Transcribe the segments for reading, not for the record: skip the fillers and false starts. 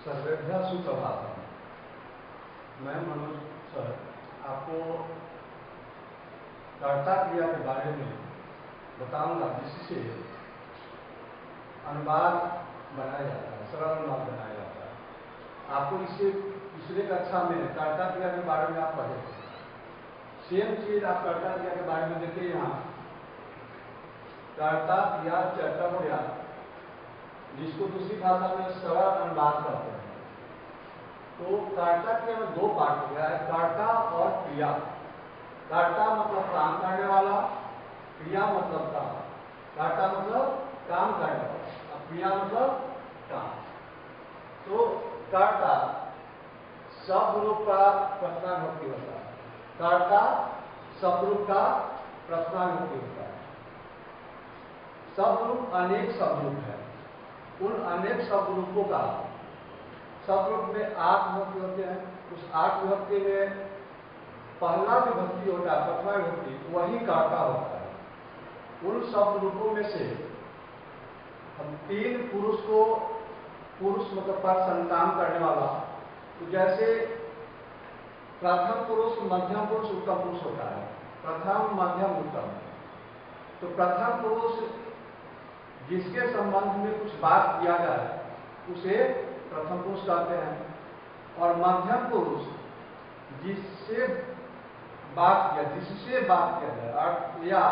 सर्वेभ्यः सुप्रभातम्। मैं मनोज सर आपको कर्ता क्रिया के बारे में बताऊंगा, जिससे अनुवाद बनाया जाता है, सरल अनुवाद बनाया जाता है। आपको इससे पिछले कक्षा में कर्ता क्रिया के बारे में आप पढ़े, सेम चीज आप कर्ता क्रिया के बारे में देखिए। यहाँ कर्ता क्रिया चर्चा क्रिया, जिसको दूसरी भाषा में सरल अनुवाद करते हैं। तो कर्ता क्रिया में दो पार्ट हो गया है, कर्ता और क्रिया। कर्ता मतलब काम करने वाला, क्रिया मतलब काम। कर्ता मतलब काम करने वाला, क्रिया मतलब काम। तो कर्ता शब्द रूप का प्रश्नाविभक्ति होता है। कर्ता शब्द रूप का प्रश्नाविभक्ति होता है। शब्द रूप अनेक शब्द रूप है। उन अनेक शब्द रूपों का शब्द रूप में 8 विभक्ति होते हैं। उस 8 विभक्ति में पहला विभक्ति होता है, प्रथमा विभक्ति, वही कर्ता होता है। उन शब्द रूपों में से हम 3 पुरुष को, पुरुष मतलब पर संतान करने वाला, तो जैसे प्रथम पुरुष, मध्यम पुरुष, उत्तम पुरुष होता है। प्रथम, मध्यम, उत्तम। तो प्रथम पुरुष जिसके संबंध में कुछ बात किया जाए उसे प्रथम पुरुष कहते हैं। और मध्यम पुरुष जिससे बात किया जाए, या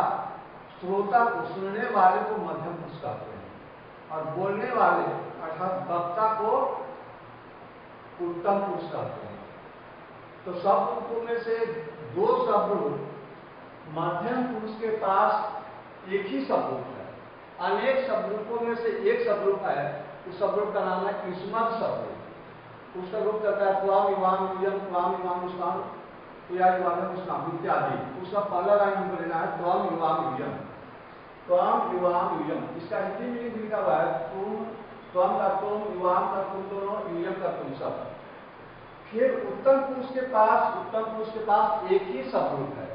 श्रोता को, सुनने वाले को मध्यम पुरुष कहते हैं। और बोलने वाले अर्थात वक्ता को उत्तम पुरुष कहते हैं। तो शब्द रूपों में से 2 शब्द रूप मध्यम पुरुष के पास एक ही शब्द रूप है। अनेक शब्द रूपों में से एक शब्द रूप है, उस शब्द रूप का नाम है युष्मद् शब्द रूप। उसका रूप कहता है त्वाम इवाम यूयम, त्वाम इवाम युष्माम, या इवाम युष्माम इत्यादि। उसका पहला लाइन हमको लेना है त्वाम इवाम यूयम, त्वाम इवाम यूयम। इसका हिंदी मीनिंग लिखा हुआ है तुम, त्वम का तुम, इवाम का तुम दोनों, यूयम का तुम सब। फिर उत्तम पुरुष के पास एक ही शब्द रूप है,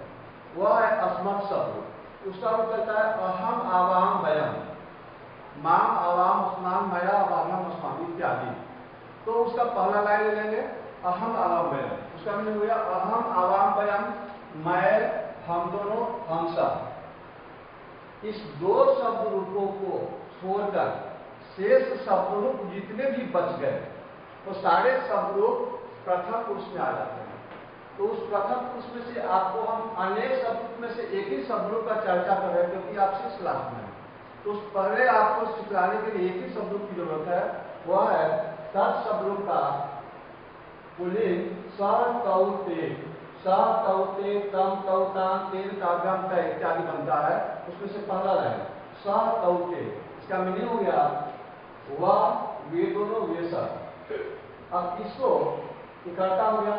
वह है अस्मत् शब्द रूप। उसका रूप कहता है अहम आवाम वयम, माम आवाम अस्मान, मया आवाम अस्मान इत्यादि। तो उसका पहला लाइन ले लेंगे अहम आवाम वयम। उसका मीनिंग हो गया अहम आवाम वयम, मैं, हम दोनों, हम सब। इस 2 शब्द रूपों को छोड़कर शेष शब्द रूप जितने भी बच गए वो सारे शब्द रूप प्रथम पुरुष में आ जाते हैं। तो उस प्रथम पुरुष में से आपको हम अनेक शब्द में से एक ही शब्द रूप का चर्चा कर रहे हैं, क्योंकि आप 6 क्लास में हैं। तो पहले आपको सिखाने के लिए एक ही शब्द रूप की जरूरत है, वह है तत् शब्द रूप का पुल्लिंग स तौ ते, स तौ ते, तम तौ ताम, तेन ताभ्याम तय इत्यादि बनता है। उसमें से पहला है स तौ ते। इसका मीनिंग हो गया वह, वे दोनों, वे सब। अब इसको इकट्ठा हो गया।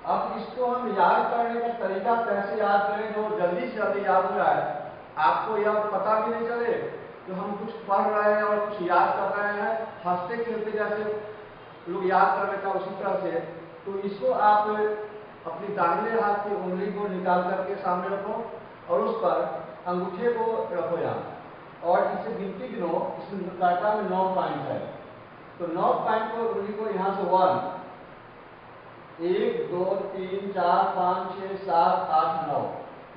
अब इसको हम याद करने का तरीका कैसे याद करें जो जल्दी से जल्दी याद हो जाए, आपको यह पता भी नहीं चले कि हम कुछ पढ़ रहे हैं और कुछ याद कर रहे हैं, हंसते खेलते जैसे लोग याद कर लेता उसी तरह से। तो इसको आप अपनी दाहिने हाथ की उंगली को निकाल करके सामने रखो और उस पर अंगूठे को रखो यहाँ, और इसे गिनती गिनो। इस कर्ता में 9 पॉइंट है, तो 9 पॉइंट को, उंगली को यहाँ से 1 2 3 4 5 6 7 8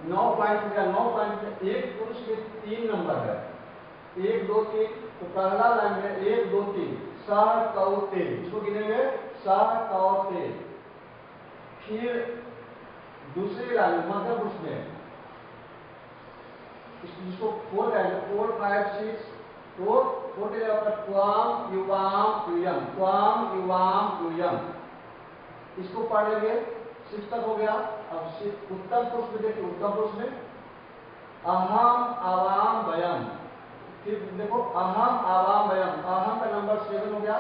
9 पॉइंट हो गया। 9 पॉइंट में एक पुरुष के 3 नंबर है, 1 2 3। तो पहला लाइन में 1 2 3 स तौ ते, इसको गिनेंगे स तौ ते। फिर दूसरी लाइन मध्य पुरुष में इसको 4 कहेंगे, 4 5 6। तो 4 के जगह पर त्वाम युवाम यूयम, त्वाम युवाम यूयम, इसको पढ़ लेंगे। 6 तक हो गया। अब उत्तम पुरुष में देखिए, उत्तम पुरुष में अहम आवाम वयम। फिर देखो अहम आवाम वयम, अहम का नंबर 7 हो गया,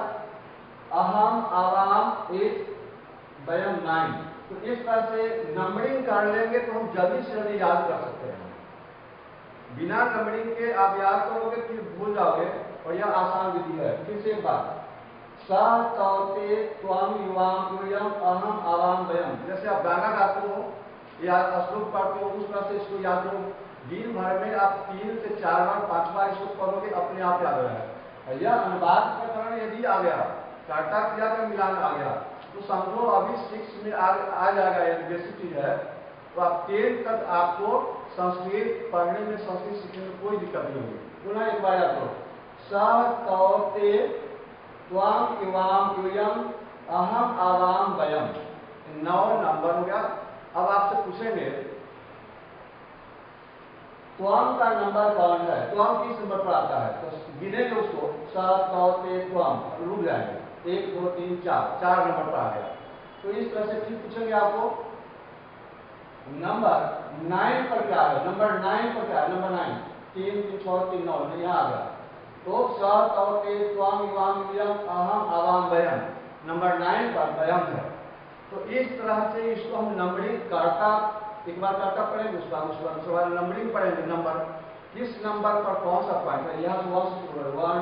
अहम आवाम 8, वयम 9। तो इस तरह से नंबरिंग कर लेंगे तो हम जल्दी से जल्दी याद कर सकते हैं। बिना नंबरिंग के आप याद करोगे फिर भूल जाओगे, और यह आसान विधि है। फिर से एक बार स तौ ते, त्वम युवाम यूयम, अहम आवाम वयम। जैसे आप गाना गाते हो या श्लोक पढ़ते हो, उस तरह से इसको याद करो। दिन भर में आप 3 से 4 बार 5 बार इसको पढ़ोगे, अपने आप याद हो जाएगा। यह अनुवाद प्रकरण यदि आ गया, कर्ता क्रिया का मिलान आ गया, तो समझो अभी 6 में आ जाएगा, एक बेसिक चीज है। तो आप 10 तक आपको संस्कृत पढ़ने में, संस्कृत सीखने में कोई दिक्कत नहीं होगी। पुनः एक बार आपको सह कौते त्वाम इवाम यूयम अहम आवाम वयम, 9 नंबर हो गया। अब आपसे पूछेंगे त्वाम का नंबर कौन है, त्वाम किस नंबर पर आता है, तो गिनेंगे उसको, सह कौते त्वाम, रुक जाएंगे, 1 2 3 4 नंबर पर आ गया। तो इस तरह से फिर पूछेंगे आपको नंबर 9 पर क्या है, नंबर 9 पर क्या है, नंबर 9 3 3 6 3 9 यहाँ आ गया। तो सह कौते त्वाम इवाम यूयम अहम आवाम वयम, नंबर 9 पर वयम है। तो इस तरह से इसको हम नंबरिंग कर्ता, एक बार कर्ता पढ़ेंगे, उसके बाद नंबरिंग पढ़ेंगे, नंबर किस नंबर पर कौन सा पॉइंट है, यहाँ से 1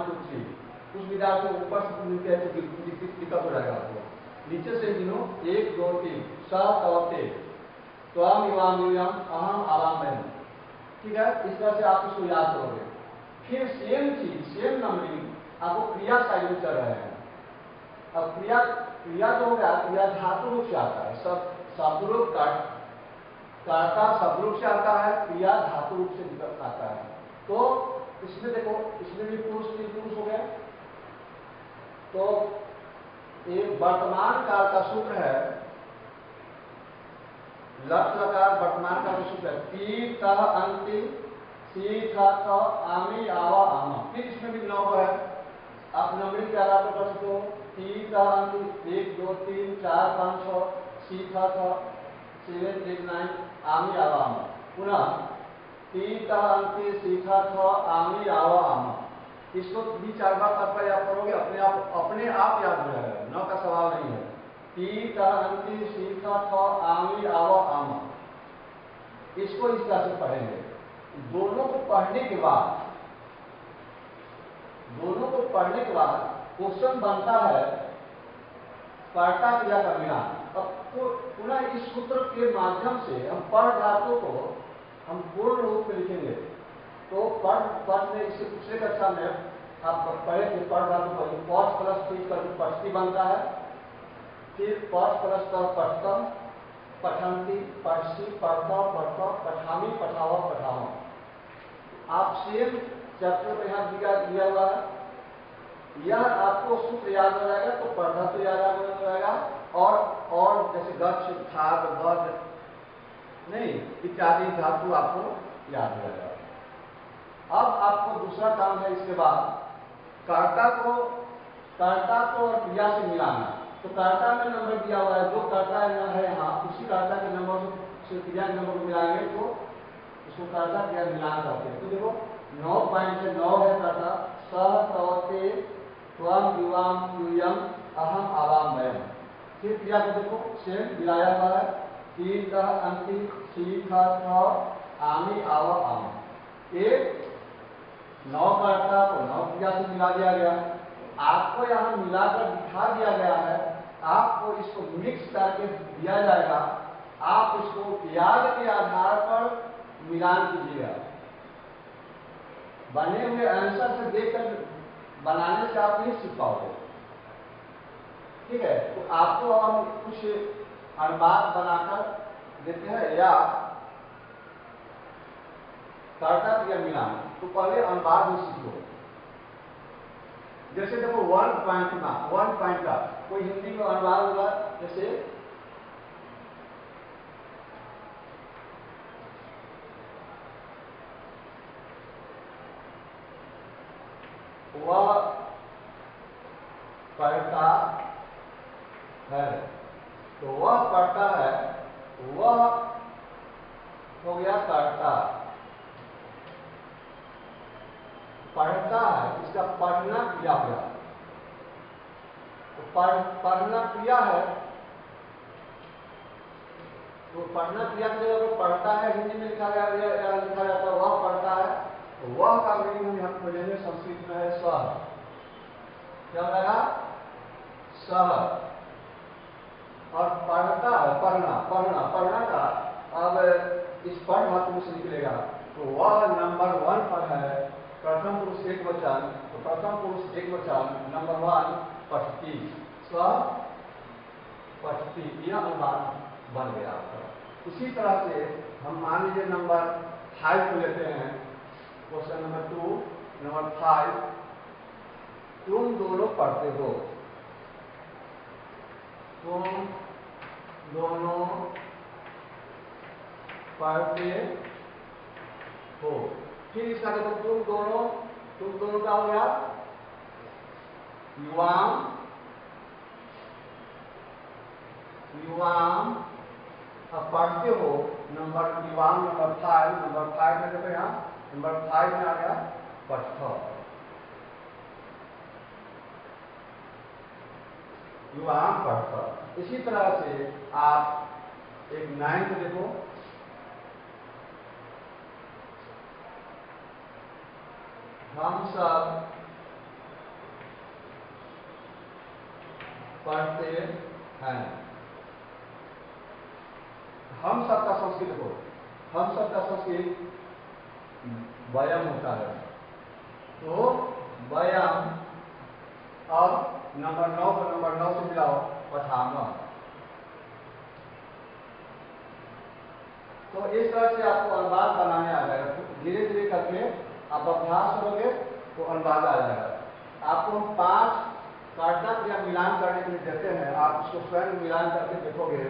2 3, कुछ विद्यार्थी ऊपर से मिलते हैं तो दिक्कत हो जाएगा आपको, नीचे से गिनो 1 2 3 सह कौते त्वाम इवाम यूयम अहम आवाम वयम, ठीक है। इस तरह से आप इसको याद करोगे। फिर सेम चीज, सेम नंबरिंग आपको क्रिया साइड में चल रहे हैं। अब क्रिया जो हो गया, क्रिया धातु रूप से आता है, सब शब्दरूप कर्ता शब्दरूप से आता है, क्रिया धातु रूप से निकल आता है। तो इसमें देखो, इसमें भी पुरुष 3 पुरुष हो गए। तो एक वर्तमान काल का सूत्र है, लट लकार वर्तमान काल का सूत्र है, ती तह अंति सी था थ आमी आवा आमा। फिर इसमें भी 9 है, आप नंबरिंग के आधार पर कर सकते हो, ती तह अंति 1 2 3 4 5 6 सी था थ 7 8 9 आमी आवा आमा। पुनः ती तह अंति सी था थ आमी आवा आमा। इसको भी 4 बार 5 बार याद करोगे, अपने आप याद हो जाएगा, 9 का सवाल नहीं है। ती तह अंति सी था थ आमी आवा आमा, इसको इस तरह से पढ़ेंगे। दोनों को पढ़ने के बाद क्वेश्चन बनता है कर्ता क्रिया का मिलान। अब तो पुनः इस सूत्र के माध्यम से हम पर धातु को हम पूर्ण रूप में लिखेंगे। तो पर में इससे पिछले कक्षा में आप पढ़े थे, पर धातु को पॉट प्लस टी पर पठती बनता है, फिर पॉट प्लस पर पठतम, पठंती, पठसी, पढ़ता, पढ़ता, पठामी, पठावा, पठावा। आप सेम चैप्टर में यहाँ दिया हुआ है, यह आपको सूत्र याद हो जाएगा तो पढ़ा तो याद हो जाएगा, और जैसे गच्छ, खाद, गद नहीं इत्यादि धातु आपको याद हो जाएगा। अब आपको दूसरा काम है, इसके बाद कर्ता को और क्रिया से मिलाना। तो कर्ता में नंबर दिया हुआ है, जो कर्ता है यहाँ, उसी कर्ता के नंबर से क्रिया के नंबर को मिलाएंगे तो उसको कर्ता क्रिया मिलान करते हैं। तो देखो 9 पॉइंट से 9 है कर्ता, सह कौते त्वम युवाम यूयम अहम आवाम वयम। फिर क्रिया को देखो सेम मिलाया हुआ है, ती तह अंति सी था थ आमी आवा आमा। एक 9 कर्ता को 9 क्रिया से मिला दिया गया, आपको यहाँ मिलाकर दिखा दिया गया है, आपको इसको मिक्स करके दिया जाएगा, आप इसको याद के आधार पर मिलान कीजिएगा। बने हुए आंसर से देखकर बनाने से आप नहीं सीख पाओगे, ठीक है। तो आपको हम कुछ अनुवाद बनाकर देते हैं या कर्ता क्रिया मिलान, तो पहले अनुवाद में सीखो। जैसे देखो 1 पॉइंट का कोई हिंदी में अनुवाद होगा, जैसे वह पढ़ता है, तो वह पढ़ता है, वह हो गया कर्ता। पढ़ता है, इसका पढ़ना क्रिया हो गया, तो पढ़ना क्रिया है, तो पढ़ना क्रिया की जगह पढ़ता है हिंदी में लिखा जाता है वह पढ़ता है, तो वह का मीनिंग हम खोजेंगे, संस्कृत में है सह। क्या हो जाएगा? सह। और पढ़ता है, पढ़ना का अब इस पढ़ धातु से निकलेगा, तो वह नंबर 1 पर है प्रथम पुरुष एक वचन, तो प्रथम पुरुष एक वचन नंबर 1 पठती, स्व पठती, यह अनुमान बन गया आपका। इसी तरह से हम मान लीजिए नंबर 5 को लेते हैं, क्वेश्चन नंबर 2 नंबर 5, तुम दोनों पढ़ते हो, तुम दोनों पढ़ते हो। फिर इसका देखो तुम दोनों का हो गया युवाम, युवाम, अब पढ़ते हो नंबर युवाम नंबर 5 में देखो यहाँ नंबर 5 में आ गया पठ, युवाम पढ़। इसी तरह से आप एक 9 को देखो, हम सब पढ़ते हैं। हम सब का संस्कृत देखो, हम सब का संस्कृत वयम होता है, तो वयम। अब नंबर 9 को नंबर 9 से मिलाओ, पठामा। तो इस तरह से आपको अनुवाद बनाने आ जाएगा, धीरे धीरे करके आप अभ्यास करोगे तो अनुवाद आ जाएगा। आपको हम 5 कर्ता क्रिया मिलान करने के लिए देते हैं, आप उसको स्वयं मिलान करके देखोगे।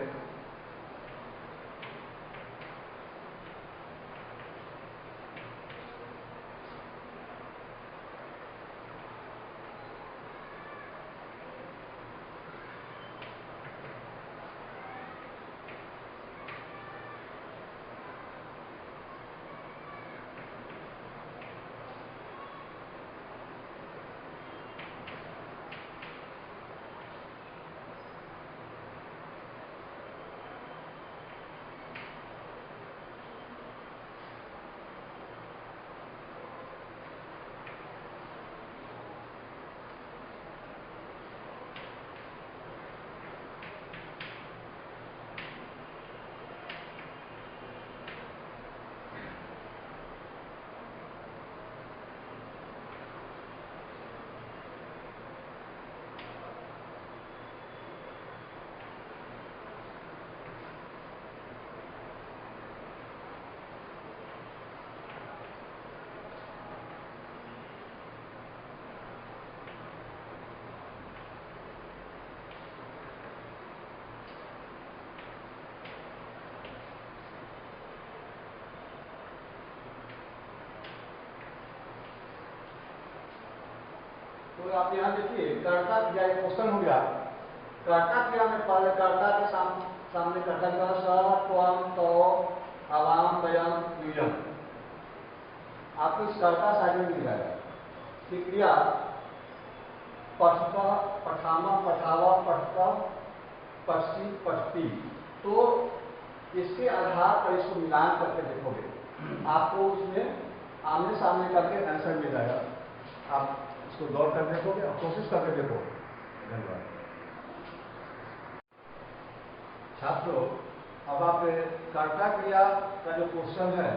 तो आप यहाँ देखिए कर्ता क्रिया क्वेश्चन हो गया। कर्ता क्रिया में पहले कर्ता के सामने कर्ता क्रिया स, त्वम, तो, आवाम, वयम, यूयम। आपको इस कर्ता साइड में मिल जाएगा। फिर क्रिया पठता, पठामा, पठावा, पठता, पठती, पठती। तो इसके आधार पर इसको मिलान करके देखोगे, आपको उसमें आमने सामने करके आंसर मिल जाएगा। आप इसको गौर कर देखोगे और कोशिश करके देखोगे। धन्यवाद छात्रों। अब आप कर्ता क्रिया का जो क्वेश्चन है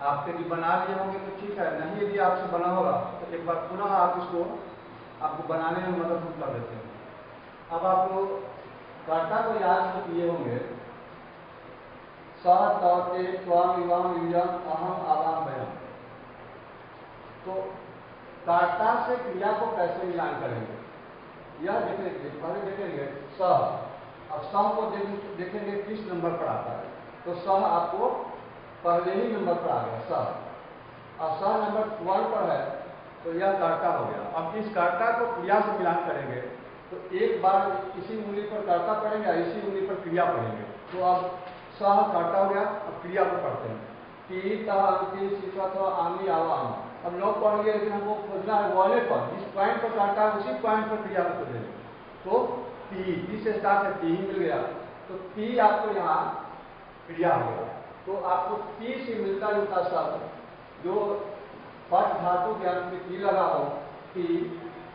आपके लिए बना लिए होंगे तो ठीक है, नहीं यदि आपसे बना होगा तो एक बार पुनः आप इसको आपको बनाने में मदद कर देते हैं। अब आप कर्ता को याद तो किए होंगे, स, त, ते, त्वम, युवाम, युयम, अहम, आवाम, वयम। तो कर्ता से क्रिया को कैसे मिलान करेंगे यह देखेंगे। पहले देखेंगे स, अब स को देखेंगे किस नंबर पर आता है, तो स आपको पहले ही नंबर पर आ गया स। अब स नंबर 1 पर है तो यह कर्ता हो गया। अब इस कर्ता को क्रिया से मिलान करेंगे तो एक बार इसी उंगली पर कर्ता पढ़ेंगे, इसी उंगली पर क्रिया पढ़ेंगे। तो अब स कर्ता हो गया, अब क्रिया को पढ़ते हैं। टी, त, अंति, सित, आमी, आवा, आम। अब लोग पढ़ गए, लेकिन हमको खोजना है वाले पर, जिस पॉइंट पर काटा है उसी पॉइंट पर क्रिया को खोजेंगे। तो टी से स्टार्ट है, टी ही मिल गया, तो टी आपको यहाँ क्रिया हो गया। तो आपको टी से मिलता जुलता शब्द जो पठ धातु के अंत में टी लगा हो, टी,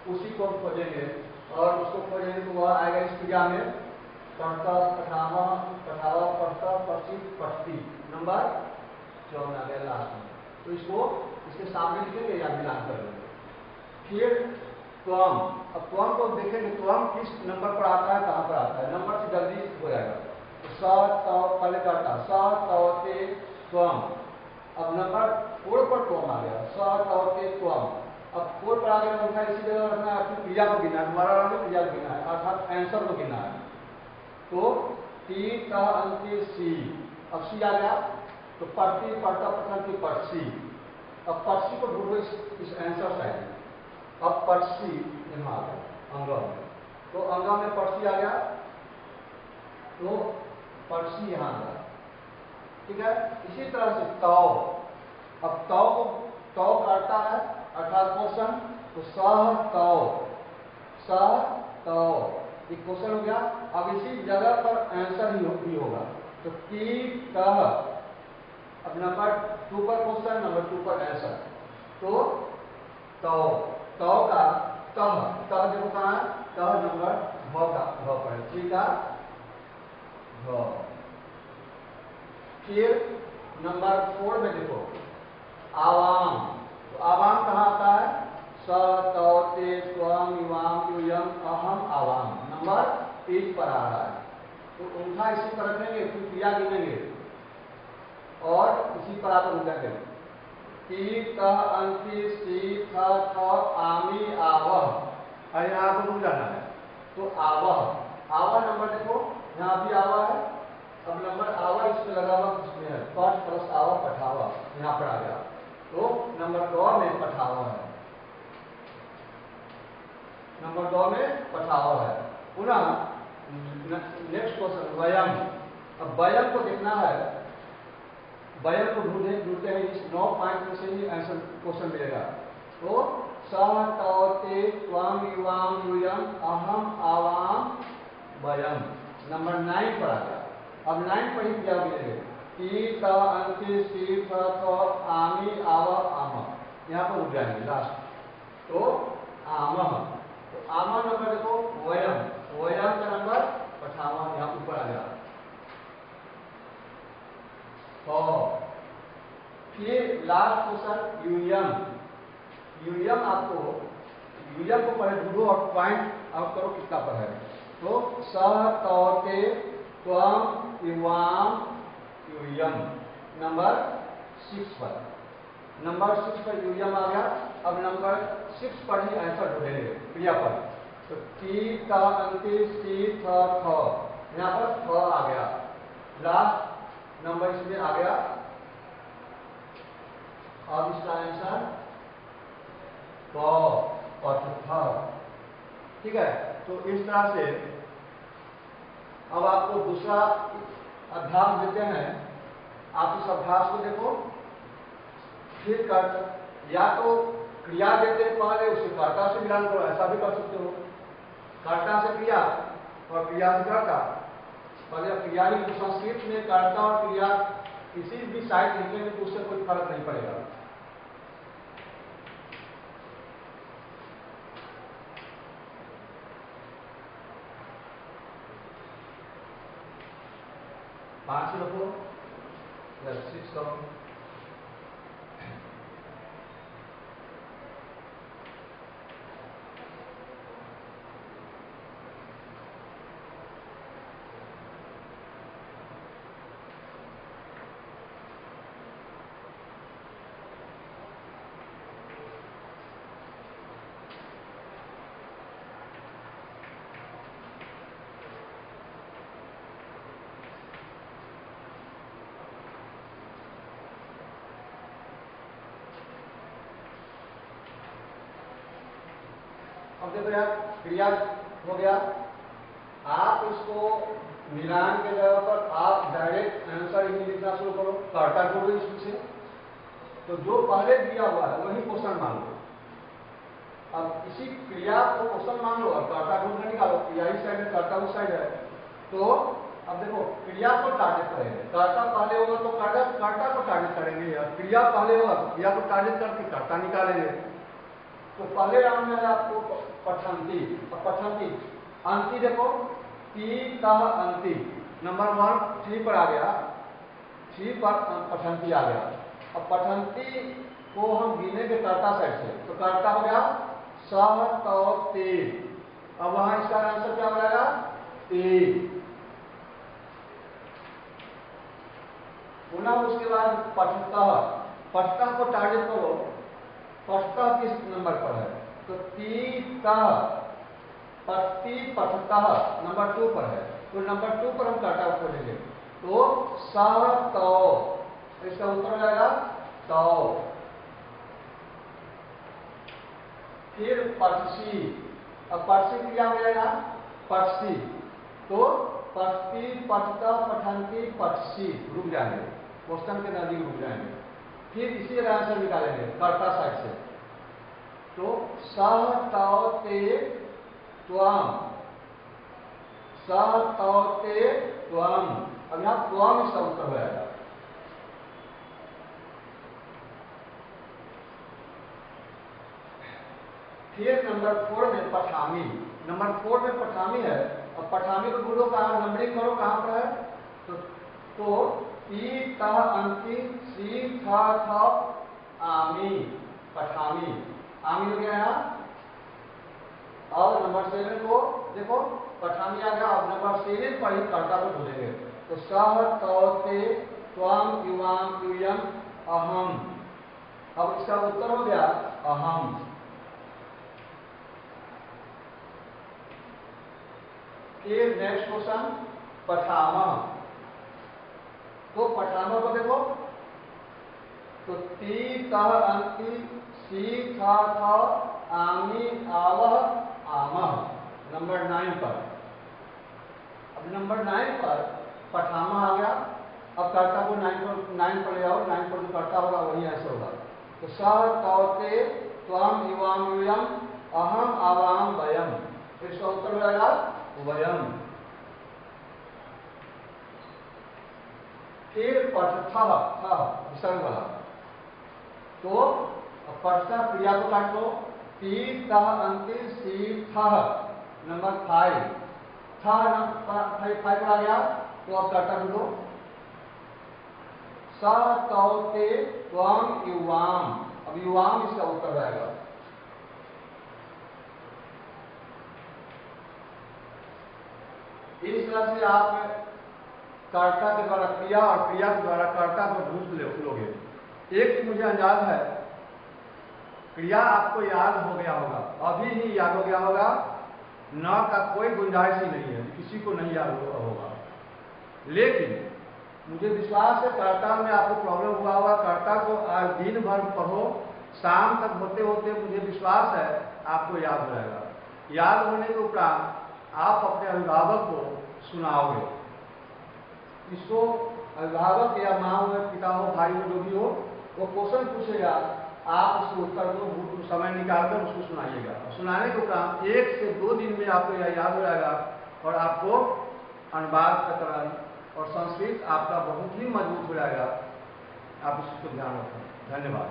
उसी को हम खोजेंगे और उसको खोजेंगे तो वह आएगा इस क्रिया में पढ़ता, पठावा, पठावा, पढ़ता, पढ़ती, पढ़ती। नंबर 54 आ गया लास्ट में। तो इसको इसके सामने लिखेंगे या मिलान कर लेंगे। फिर त्वम, अब त्वम को देखेंगे त्वम किस नंबर पर आता है, कहाँ पर आता है, नंबर से जल्दी हो जाएगा। तो स त पहले करता स त ते त्वम, अब नंबर 4 पर त्वम आ गया, स त ते त्वम। अब 4 पर आ गया उठा इसी जगह रखना है, फिर क्रिया को गिनना है, तुम्हारा वाला में क्रिया को गिनना है अर्थात आंसर को गिनना है। तो टी त अंति सी, अब सी आ गया तो पढ़ती पढ़ता पठंती पर्सी। अब पर्सी को ढूंढो इस आंसर साइड में। अब पर्सी यहाँ आ गया अंगा में, तो अंगा में पर्सी आ गया तो पर्सी यहाँ आ गया, ठीक है। इसी तरह से तौ, अब तौ को तौ काटता है अर्थात क्वेश्चन, तो सह तौ, सह तौ एक क्वेश्चन हो गया। अब इसी जगह पर आंसर ही होगा, तो टी तह, अब नंबर 2 पर क्वेश्चन, नंबर 2 पर आंसर, तो तौ, तौ का तह, तह देखो कहाँ है, तह नंबर भ का भ पर है, ठीक है भ। फिर नंबर 4 में देखो आवाम, तो आवाम कहाँ आता है, स तौ ते त्वम युवाम यूयम अहम आवाम, नंबर 1 पर आ रहा है। तो उनका इसी पर रखेंगे, फिर क्रिया गिनेंगे और इसी पर आप उनका करें। टी त अंति सी थ थ आमी आवह, अरे यहाँ पर रुक जाना है, तो आवह, आवह नंबर देखो यहाँ भी आवह है। अब नंबर आवह इसमें लगा हुआ किसमें है, पठ प्लस आवह पठावा, यहाँ पर आ गया, तो नंबर 2 में पठावा है, नंबर 2 में पठावा है। पुनः नेक्स्ट क्वेश्चन वयम, अब वयम को देखना है, वयम को ढूंढते हैं इस 9 पॉइंट में से ही आंसर क्वेश्चन मिलेगा। तो सह तौ ते त्वम युवाम यूयम अहम आवाम वयम, नंबर 9 पर आ गया। अब 9 पर ही क्या मिलेंगे, टी त अंति सी थ थ आमी आव आम, यहाँ पर रुक जाएंगे लास्ट, तो आमह, तो आमह नंबर देखो वयम, वयम का नंबर 58 यहाँ ऊपर आ गया। तो फिर लास्ट क्वेश्चन यूनियम, यूनियम आपको यूनियम को पहले ढूंढो और पॉइंट आउट करो कितना पर है। तो सह तौ ते त्वम युवाम यूयम, नंबर 6 पर, नंबर 6 पर यूयम आ गया। अब नंबर 6 पर ही आंसर ढूंढेंगे क्रिया पर, तो टी त अंति सी थ थ, यहाँ पर थ आ गया, लास्ट नंबर इसमें आ गया। अब इसका आंसर पथ, ठीक है। तो इस तरह से अब आपको दूसरा अभ्यास देते हैं, आप इस अभ्यास को देखो, फिर कर, या तो क्रिया देते हैं पहले उसे कर्ता से मिलान करो, ऐसा भी कर सकते हो, कर्ता से क्रिया और क्रिया से कर्ता, पहले क्रिया ही, तो संस्कृत में कर्ता और क्रिया किसी भी साइड लिखेंगे तो उससे कोई फर्क नहीं पड़ेगा। पांच रखो या 6 करो, अब देखो यार क्रिया हो गया, आप इसको मिलान के जगह पर आप डायरेक्ट आंसर ही लिखना शुरू करो, कर्ता ढूंढो इसमें से, तो जो पहले दिया हुआ है वही क्वेश्चन मान लो। अब इसी क्रिया को क्वेश्चन मान लो और कर्ता ढूंढकर निकालो, क्रिया इस साइड है कर्ता उस साइड है। तो अब देखो क्रिया को टारगेट करेंगे, कर्ता पहले होगा तो कर्ता को टारगेट करेंगे, या क्रिया पहले होगा तो क्रिया को टारगेट करके कर्ता निकालेंगे। तो पहले राउंड में है आपको पठंती, पठंती अंति देखो टी तह अंति, नंबर 1 3 पर आ गया, 3 पर पठंती आ गया। अब पठंती को हम गिनेंगे कर्ता साइड से, तो कर्ता हो गया सह तौ ते। अब वहां इसका आंसर क्या हो जाएगा? ते। पुनः उसके बाद पठतः, पठतः को टारगेट करो, पठतः किस नंबर पर है? तो तीतः, पठती पठतः नंबर 2 पर है, तो नंबर 2 पर हम कर्ता को खोलेंगे, तो सह तौ, इसका उत्तर हो जाएगा तौ। फिर पठसी, अब पठसी क्रिया हो जाएगा पठसी, तो पठती पठतः पठंती पठसी, रुक जाएंगे, क्वेश्चन के नजदीक रुक जाएंगे। फिर इसी का आंसर निकालेंगे कर्ता साइड से, तो सह तौ ते त्वम, सह तौ ते त्वम। अब यहां त्वम इसका उत्तर हो जाएगा। फिर नंबर 4 में पठामी, नंबर 4 में पठामी है। अब पठामी को ढूंढो, कहां नंबरिंग करो, कहां पर है? तो ई तह अंति सी था आमी, पठामी, आमी हो गया यहाँ। और नंबर 7 को देखो, पठामी आ गया। अब नंबर 7 पर ही कर्ता को ढूंढेंगे, तो सह तौ ते त्वम युवाम यूयम अहम। अब इसका उत्तर हो गया अहम। फिर नेक्स्ट क्वेश्चन पठामह, तो पठामह को देखो, तो ती तह अंति सी था आमी आवह आमह, नंबर 9 पर। अब नंबर 9 पर पठामह आ गया। अब कर्ता को 9 पर ले आओ, 9 पर जो कर्ता होगा वही आंसर होगा, तो सह तौ ते त्वम युवाम यूयम अहम आवाम वयम, तो इसका उत्तर हो जाएगा वयम। फिर पठथः, विसर्ग वाला, तो पठथः क्रिया को काट लो, ती तह अंति सी थः, नंबर 5, थः 5 पर आ गया, तो अब कर्ता ढूंढो, सह तौ ते त्वम युवाम। अब युवाम इसका उत्तर रहेगा। इस तरह से आप कर्ता के द्वारा क्रिया और क्रिया के द्वारा कर्ता को ढूंढ लोगे। एक मुझे अंदाज है, क्रिया आपको याद हो गया होगा, अभी ही याद हो गया होगा, न का कोई गुंजाइश ही नहीं है, किसी को नहीं याद होगा। लेकिन मुझे विश्वास है कर्ता में आपको प्रॉब्लम हुआ होगा, कर्ता को आज दिन भर पढ़ो, शाम तक होते होते मुझे विश्वास है आपको याद हो जाएगा। याद होने के उपरांत आप अपने अभिभावक को सुनाओगे, इसको अभिभावक या माँ हो, पिता हो, भाई हो, जो भी हो, वो क्वेश्चन पूछेगा, आप उसको उत्तर दो, समय निकालकर उसको सुनाइएगा। सुनाने के उपरांत 1 से 2 दिन में आपको यह याद हो जाएगा और आपको अनुवाद कतरन और संस्कृत आपका बहुत ही मजबूत हो जाएगा। आप इसको ध्यान रखें। धन्यवाद।